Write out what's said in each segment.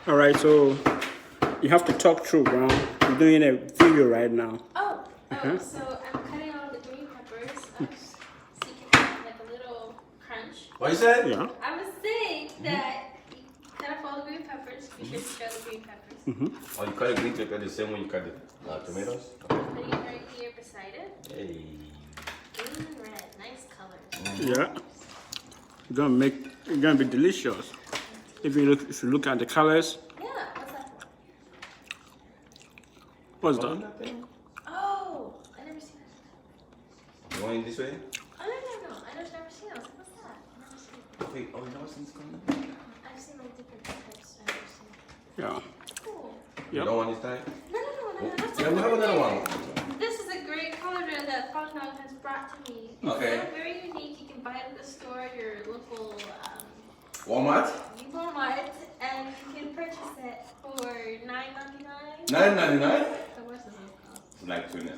All right, so you have to talk through, Brown. I'm doing a video right now. So I'm cutting all the green peppers up so you can have like a little crunch. What you said? Yeah. I was saying that you cut up all the green peppers. Be sure to show the green peppers. Oh, you cut the green pepper the same way you cut the tomatoes? Putting it right here beside it. Hey. Green and red, nice color. Yeah. It's gonna be delicious. If you look at the colors, Yeah, what's that for? what's Oh, that? nothing. Oh, I never seen that. You want it this way? Oh, no. I just never seen it. I was like, what's that? I never seen it. Wait, oh, you never seen this coming? I've seen like different types. I've never seen it. Yeah. Cool. You Yep. don't want this type? No. That's Yeah, we have another one. This is a great color that Fognog has brought to me. Okay. It's very unique. You can buy it at the store, your local Walmart? Walmart, and you can purchase it for $9.99. $9.99? So what's the little cost? It's like 20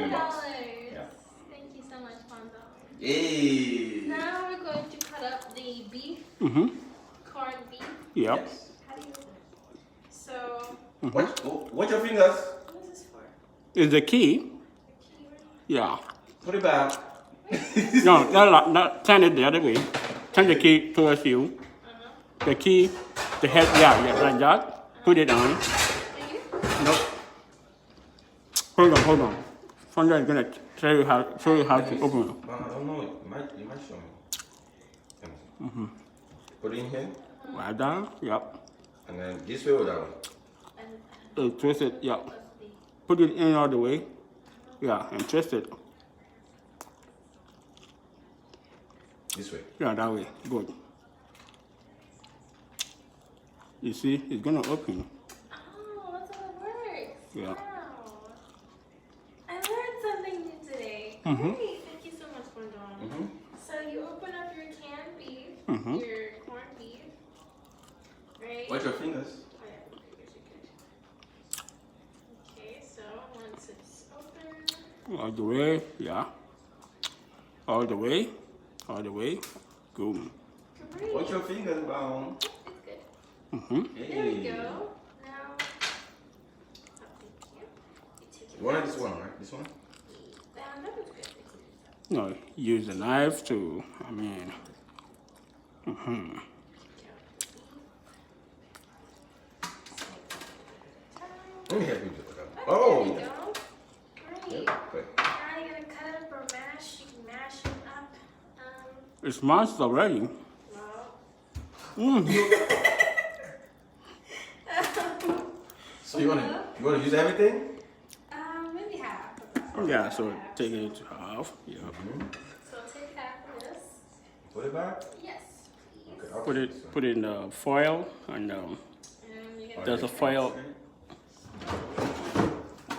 $20. bucks. Yeah. Thank you so much, Fonzo. Hey. Now we're going to cut up the beef, Mm-hmm. corned beef. Yep. Yes. How do you open it? So, Watch your fingers. what is this for? Is the key? The key ring? Yeah. Put it back. No, turn it the other way. Turn the key towards you. The key, the head, yeah, like that. Put it on. Thank you. Nope. Hold on. Fonda is gonna show you how to open it. I don't know. You might show me. Let me see. Put it in here. Right down. Yep. And then this way or that way? Twist it. Yep. Put it in all the way. Yeah, and twist it. This way. Yeah, that way. Good. You see, it's gonna open. Oh, that's how it works. Yeah. Wow. I learned something new today. Mhm. Great. Thank you so much, Fonzo. So you open up your canned beef, Mhm. your corned beef, right? Watch your fingers. Oh, yeah, your fingers are good. Okay, so once it's open, All the way. Yeah. All the way. Good. great. Watch your fingers, Brown. It's good. Mhm. There we go. Now, oh, thank you. You take it You wanted out. this one, right? This one? That was good. No, use the knife to. I mean. Mhm. Let me help you do it. There Oh, we yeah. go. Great. Yeah, okay. Now you're gonna cut it up or mash. You can mash it up. It's mashed already. Well, So you wanna use everything? maybe half of that. Yeah, so take it into half. Yeah. So take half of this. Put it back. Yes, please. Okay, I'll Put it in the foil and And you're gonna there's a foil.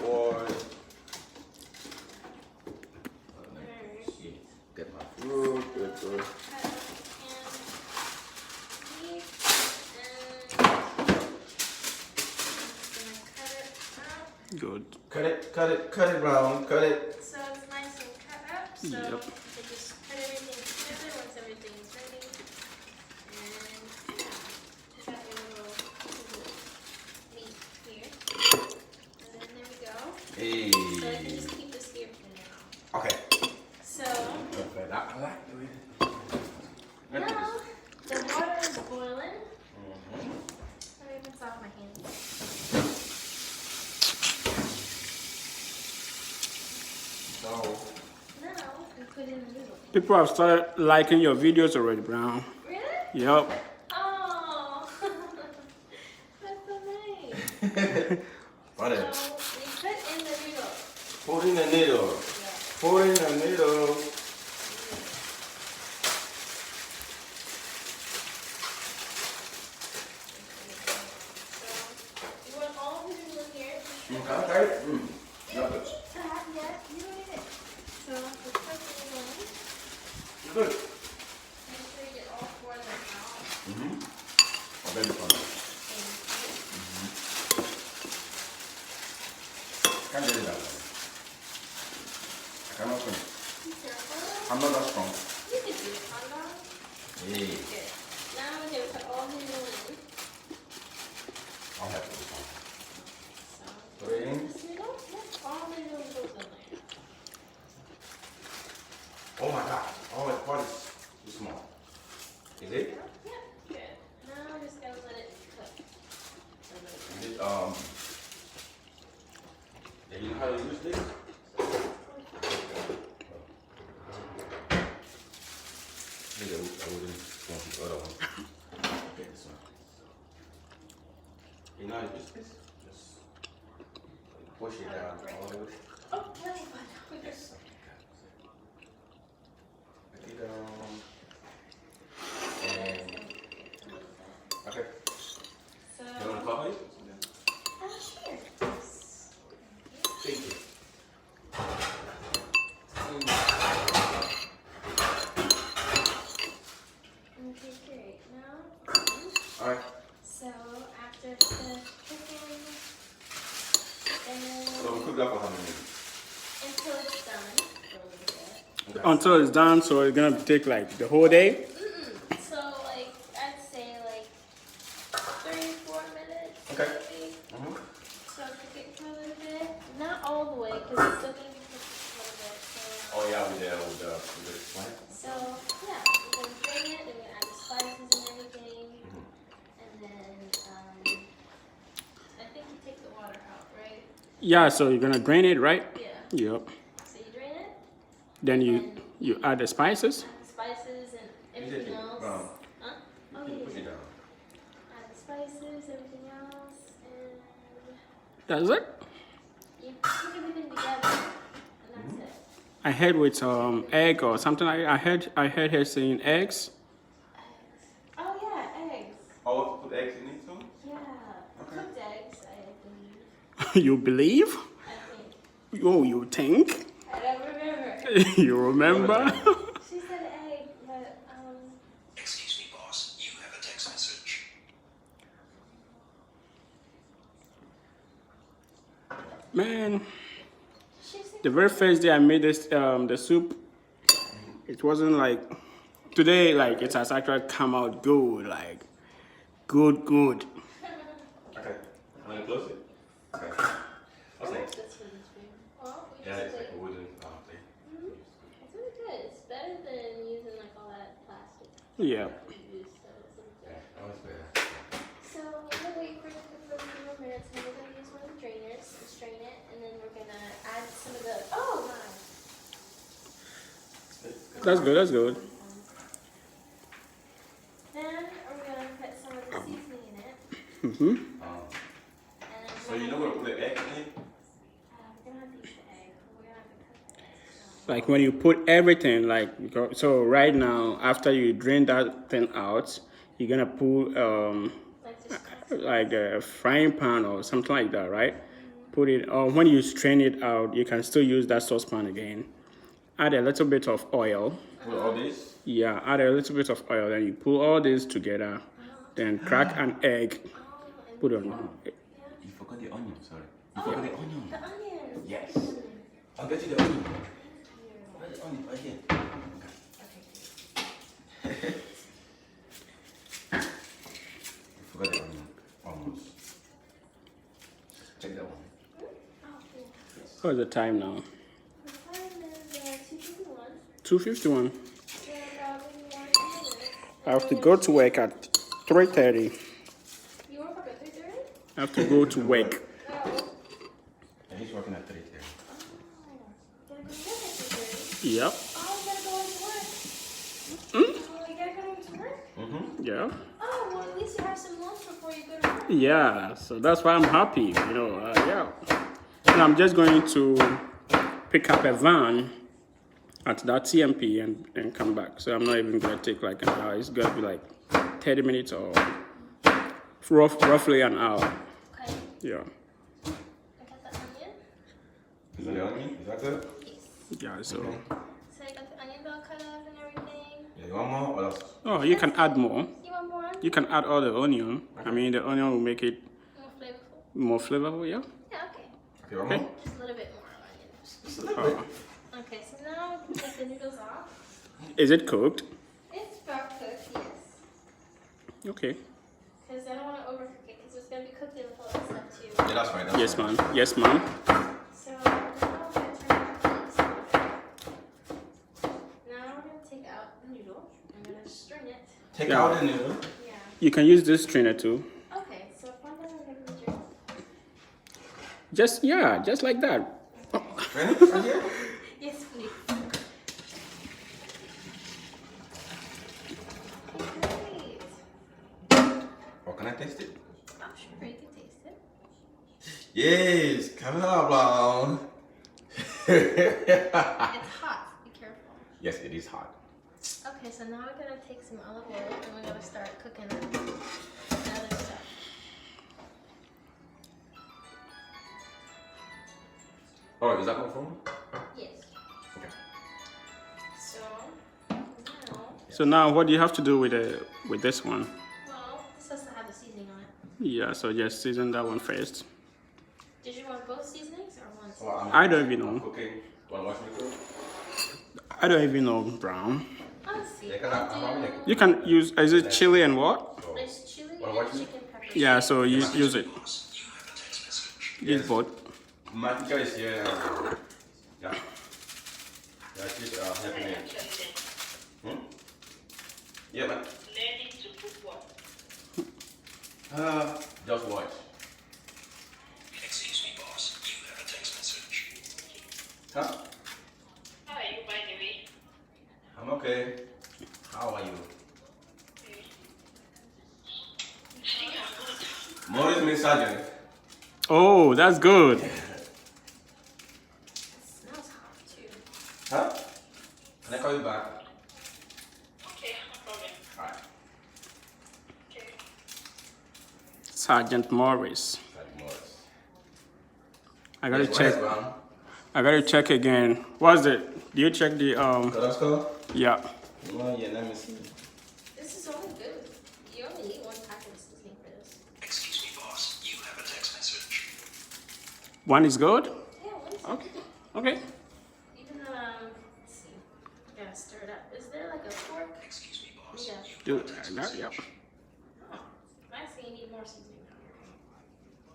Or get my fruit. Good. cut up the canned beef and I'm just gonna cut it up. Good. Cut it, Brown. Cut it. So it's nice and cut up. So Yep. you just put everything together once everything's ready. And you got your little meat here. And then there we go. Hey. So you can just keep this here for now. Okay. So Perfect. I like the way. Let me do now this. the water is boiling. Let me rinse off my hands. So, Now we put in the noodles. People have started liking your videos already, Brown. Really? Yep. Oh, that's so nice. what So else? we put in the noodles. Put in the needle. Yeah. Put in the needle. So you want all the noodles in here? Okay. You don't need that yet. You don't need it. So the first thing we're going, Good. make sure you get all four of them out. I'll bet it's on. Can't get it that way. I cannot open it. Be careful. I'm not that strong. You can do it, Congo. Hey. Good. Now we're going to put all the noodles in. Yeah, you know how to use this? Maybe I wouldn't want the other one. Okay, this one. You know how to use this? Just push it down all the way. Oh, really fun. Yes. Put it down. And okay. So, You want to cover it? sure. Thank you. Okay, great. Now, All right. so after the chicken, then So we cook that for how many minutes? until it's done for a little bit. Okay. Until it's done, so it's gonna take like the whole day. So like I'd say like 3-4 minutes. Okay. Maybe. Mm-hmm. So cook it for a little bit. Not all the way because it's still gonna be cooked a little bit. So, Oh yeah, with the plant. so yeah, we're gonna drain it. Then we're gonna add the spices and everything. And then I think you take the water out, right? Yeah, so you're gonna drain it, right? Yeah. Yep. So you drain it. Then you add the spices. Add the spices and You everything take it else. down. Huh? Oh You yeah. push it down. Add the spices, everything else, and That's it. you put everything together, and that's it. I heard with egg or something like I heard her saying eggs. Oh yeah, eggs. Oh, put eggs in it too? Yeah, Okay. cooked eggs. I believe. You believe? I think. Oh, you think? I don't remember. You remember? She said egg, but Excuse me, boss. You have a text message. Man, she said. the very first day I made this the soup, it wasn't like today. Like it has actually come out good. Like good. Okay. Want to close it? Okay. What's next? This one's big. Well, we Yeah, just it's like put. a wooden thing. It's really good. It's better than using like all that plastic. Yeah. that we use, so it's really good. Yeah, that was better. So we're gonna wait for it to cook for a few more minutes, and we're gonna use one of the drainers and strain it, and then we're gonna add some of the. Oh my! That's good. That's good. Then we're gonna put some of the seasoning in it, Mhm. and then So you know where to put the egg in? we're gonna have to use the egg. We're gonna have to cook the egg. Like when you put everything, like so right now after you drain that thing out, you're gonna put Like just like a frying pan or something like that, right? Put it, or when you strain it out, you can still use that saucepan again. Add a little bit of oil. Put all this? Yeah, add a little bit of oil. Then you pull all this together. Then crack an egg. Put on. You forgot the onion, sorry. You forgot the onion. the onion. Yes. I'll get you the onion. Where's the onion? Right here. You forgot the onion. Almost. Check that one. What's the time now? The time is 2:51. 2:51. So probably 1 minute. I have to go to work at 3:30. You work at 3:30? I have to go to work. Oh. Yeah, he's working at 3:30. Gotta go to work at 3:30. Yep. Oh, you gotta go into work. Oh, you gotta go into work? Yeah. Oh, well, at least you have some lunch before you go to work. Yeah. So that's why I'm happy. Yeah. And I'm just going to pick up a van at that TMP and come back. So I'm not even gonna take like an hour. It's gonna be like 30 minutes or roughly an hour. Okay. Yeah. I got the onion. Is that the onion? Is that good? Yes. Yeah. So. So I got the onion all cut up and everything. Yeah, you want more? What else? Oh, you can add more. You want more onion? You can add all the onion. I mean, the onion will make it More flavorful? more flavorful. Yeah. Yeah, okay. Okay, one more? Just a little bit more onion. Just a little bit. Okay, so now we can take the noodles off. Is it cooked? It's about cooked, yes. Okay. Because I don't want to overcook it because it's going to be cooked in with all that stuff too. Yeah, that's fine. That's Yes, fine. ma'am. Yes, ma'am. So now I'm going to turn it on. Now we're going to take out the noodle. I'm going to string it. Take Yeah. out the noodle. Yeah. You can use this strainer too. Okay, so if one doesn't give me the drink. Just just like that. Ready? Right here? Yes, please. Great. Or can I taste it? I'm sure you can taste it. Yes, camera brown. It's hot. Be careful. Yes, it is hot. Okay, so now we're gonna take some olive oil and we're gonna start cooking the other stuff. Oh, is that my phone? Yes. Okay. So now, So now, what do you have to do with this one? well, this has to have the seasoning on it. Yeah, so just season that one first. Did you want both seasonings or one? Oh, Seasoning? I don't even I'm know. cooking. Wanna watch me cook? I don't even know brown. Let's see. Yeah, 'cause I'm I'll having do- You can use, is it chili and what? So, There's chili Wanna and watch me? chicken peppers. Yeah, so you use it. Boss, you have a text message. Use Yes. both. my teacher is here. Yeah. Yeah, she's helping me. Hmm? Yeah, man. Learning to cook what? Just watch. Excuse me, boss. You have a text message. Huh? How are you, by the way? I'm okay. How are you? Think I'm good. Morris Miss Sergeant. Oh, that's good. It smells hot too. Huh? Can I call you back? Okay, no problem. Alright. Okay. Sergeant Morris. Like Morris. I gotta Yes, check. where's Brown? I gotta check again. What's it? Do you check the Tabasco? Yeah. Oh, yeah, let me see. This is only good. You only need one packet of seasoning for this. Excuse me, boss. You have a text message. One is good. Yeah, one is Okay. Okay. Even let's see. I gotta stir it up. Is there like a fork? Excuse me, boss. Yeah. Do that. Yep. Oh, I see you need more seasoning.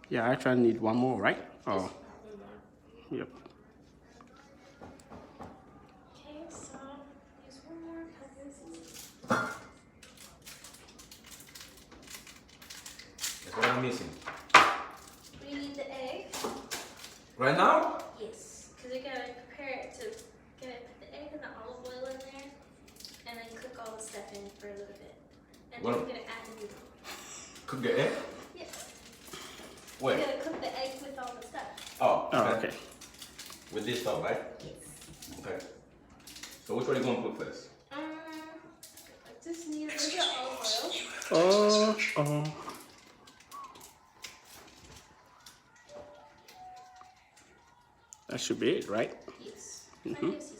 Yeah, I actually need one more, right? Oh, One more. yep. Okay, so use one more packet of seasoning. That's what I'm missing. We need the egg. Right now? Yes, because you gotta prepare it to put the egg and the olive oil in there, and then cook all the stuff in for a little bit. And then Well- you're gonna add the noodle. Cook the egg? Yes. Where? You're gonna cook the egg with all the stuff. Oh, Oh, okay. With this stuff, right? Yes. Okay. So which one you gonna put first? I just need a little bit of olive oil. You have a text Oh, message. oh. That should be it, right? Yes. Plenty of seasoning.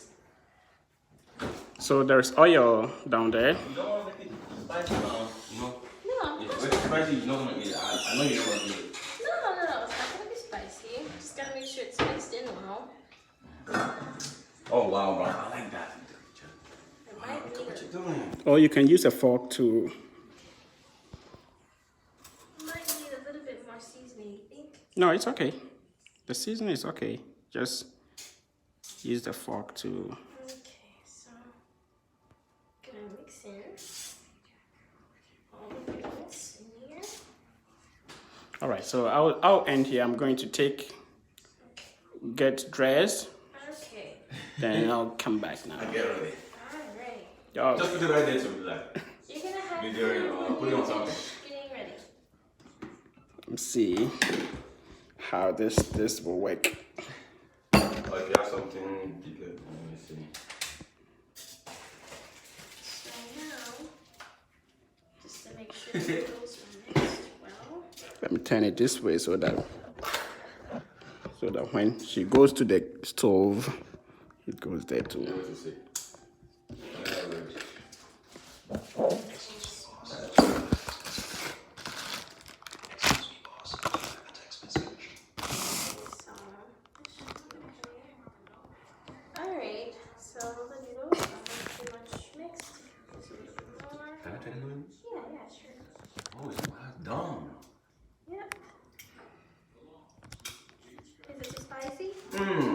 So there's oil down there. You don't want to make it spicy, man. You know, No, if it's spicy, you're not gonna eat it. I know you're not gonna eat it. no, it's not gonna be spicy. Just gotta make sure it's mixed in well. Oh wow, bro. I like that. It might Look at what need you're doing. Or you can use a fork to. a little bit more seasoning, you think? No, it's okay. The seasoning is okay. Just use the fork to. Okay, so gonna mix in all the noodles in here. All right. So I'll end here. I'm going to get dressed. Okay, Then I'll come back now. Get ready. alright. Oh, Just put it right there to like. You're gonna have Video, to put it on something. getting ready. let's see how this will work. Or if you have something bigger, let me see. So now, just to make sure the noodles are mixed well. Let me turn it this way so that when she goes to the stove, it goes there too. What to see? Excuse me, boss. You have a text message. Alright, so the noodles are pretty much mixed. Just a little bit more. Can I try the noodles? Yeah, sure. Oh, it's done. Yep. Is it too spicy? Mmm.